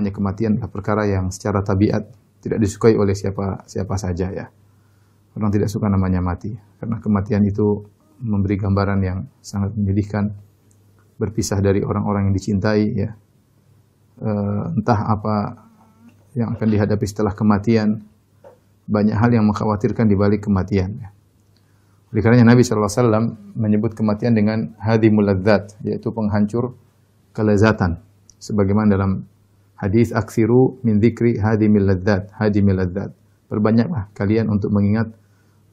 namanya kematian adalah perkara yang secara tabiat tidak disukai oleh siapa saja ya. Orang tidak suka namanya mati, karena kematian itu memberi gambaran yang sangat menyedihkan, berpisah dari orang-orang yang dicintai ya. Entah apa yang akan dihadapi setelah kematian, banyak hal yang mengkhawatirkan di balik kematian ya. Oleh karenanya Nabi SAW menyebut kematian dengan hadimul ladzat, yaitu penghancur kelezatan. Sebagaimana dalam hadis aksiru min dzikri hadimil ladzat, hadimil ladzat. Perbanyaklah kalian untuk mengingat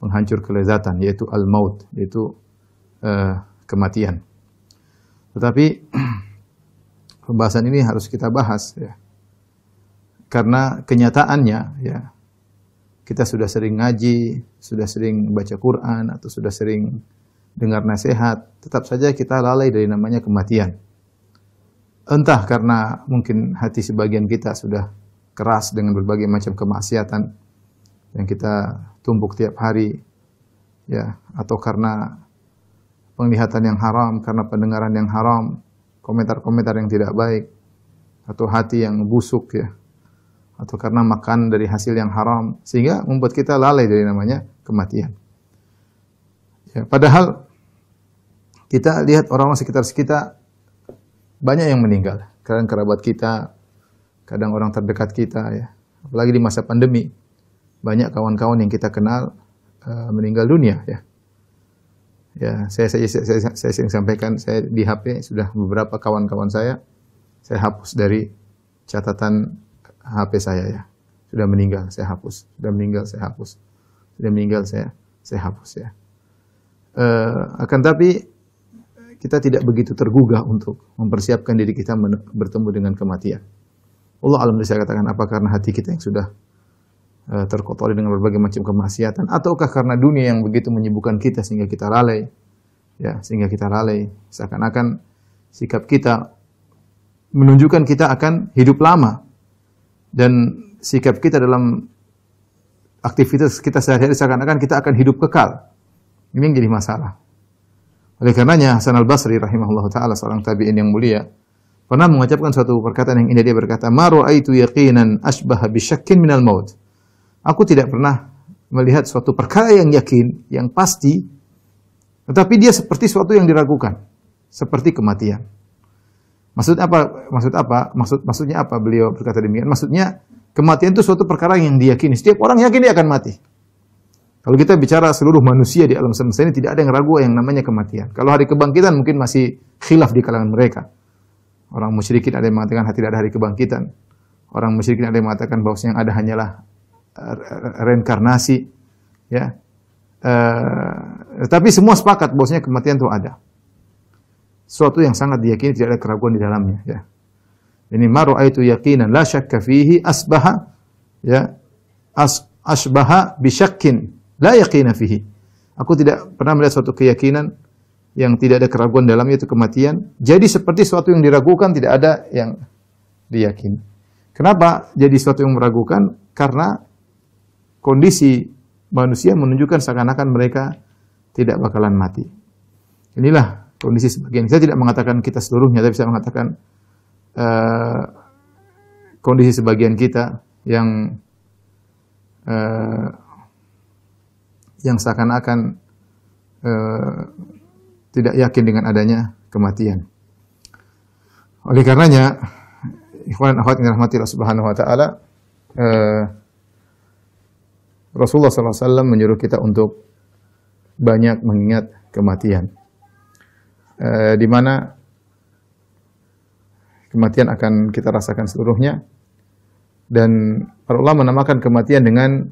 penghancur kelezatan, yaitu al-maut, yaitu kematian. Tetapi pembahasan ini harus kita bahas ya. Karena kenyataannya ya, kita sudah sering ngaji, sudah sering baca Quran, atau sudah sering dengar nasihat, tetap saja kita lalai dari namanya kematian. Entah karena mungkin hati sebagian kita sudah keras dengan berbagai macam kemaksiatan yang kita tumpuk tiap hari, ya, atau karena penglihatan yang haram, karena pendengaran yang haram, komentar-komentar yang tidak baik, atau hati yang busuk, ya, atau karena makan dari hasil yang haram, sehingga membuat kita lalai dari namanya kematian. Ya, padahal kita lihat orang-orang sekitar kita banyak yang meninggal, kadang kerabat kita, kadang orang terdekat kita, ya. Apalagi di masa pandemi, banyak kawan-kawan yang kita kenal meninggal dunia, ya. Ya, saya sering sampaikan, saya di HP sudah beberapa kawan-kawan saya hapus dari catatan HP saya, ya. Sudah meninggal, saya hapus. Sudah meninggal, saya hapus. Sudah meninggal, saya hapus, ya. Akan tapi kita tidak begitu tergugah untuk mempersiapkan diri kita bertemu dengan kematian. Allah alam saya katakan, apa karena hati kita yang sudah terkotori dengan berbagai macam kemaksiatan, ataukah karena dunia yang begitu menyibukkan kita sehingga kita lalai, ya, sehingga kita lalai, seakan-akan sikap kita menunjukkan kita akan hidup lama, dan sikap kita dalam aktivitas kita sehari-hari seakan-akan kita akan hidup kekal. Ini yang jadi masalah. Oleh karenanya Hasan al-Basri rahimahullah ta'ala, seorang tabi'in yang mulia, pernah mengucapkan suatu perkataan yang indah. Dia berkata, "Ma ra'aitu yaqinan asbaha bisyakkin minal maut." Aku tidak pernah melihat suatu perkara yang yakin, yang pasti, tetapi dia seperti suatu yang diragukan, seperti kematian. Maksudnya apa beliau berkata demikian? Maksudnya kematian itu suatu perkara yang diyakini. Setiap orang yakin dia akan mati. Kalau kita bicara seluruh manusia di alam semesta ini, tidak ada yang ragu yang namanya kematian. Kalau hari kebangkitan mungkin masih khilaf di kalangan mereka. Orang musyrikin ada yang mengatakan tidak ada hari kebangkitan. Orang musyrikin ada yang mengatakan bahwa yang ada hanyalah reinkarnasi, ya. Tapi semua sepakat bahwasanya kematian itu ada. Suatu yang sangat diyakini, tidak ada keraguan di dalamnya, ya. Ini ma ra'aitu yaqinan la syakka fihi asbaha, ya, asbaha bi syakkin la yaqina fihi. Aku tidak pernah melihat suatu keyakinan yang tidak ada keraguan dalamnya, itu kematian. Jadi seperti suatu yang diragukan, tidak ada yang diyakini. Kenapa jadi suatu yang meragukan? Karena kondisi manusia menunjukkan seakan-akan mereka tidak bakalan mati. Inilah kondisi sebagian. Saya tidak mengatakan kita seluruhnya, tapi saya mengatakan kondisi sebagian kita yang seakan-akan tidak yakin dengan adanya kematian. Oleh karenanya, ikhwan akhwat yang dirahmati Allah Subhanahu wa taala, Rasulullah SAW menyuruh kita untuk banyak mengingat kematian, di mana kematian akan kita rasakan seluruhnya. Dan para ulama menamakan kematian dengan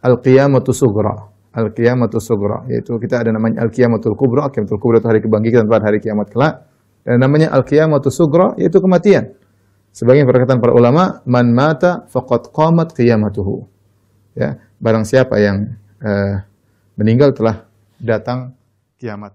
al-qiyamatu sughra. Al-qiyamatu sughra, yaitu kita ada namanya al-qiyamatul kubra. Qiyamatul kubra itu hari kebangkitan pada hari kiamat kelak. Dan namanya al-qiyamatu sughra, yaitu kematian. Sebagian perkataan para ulama, man mata faqad qamat qiyamatuhu. Ya, barang siapa yang meninggal telah datang kiamat.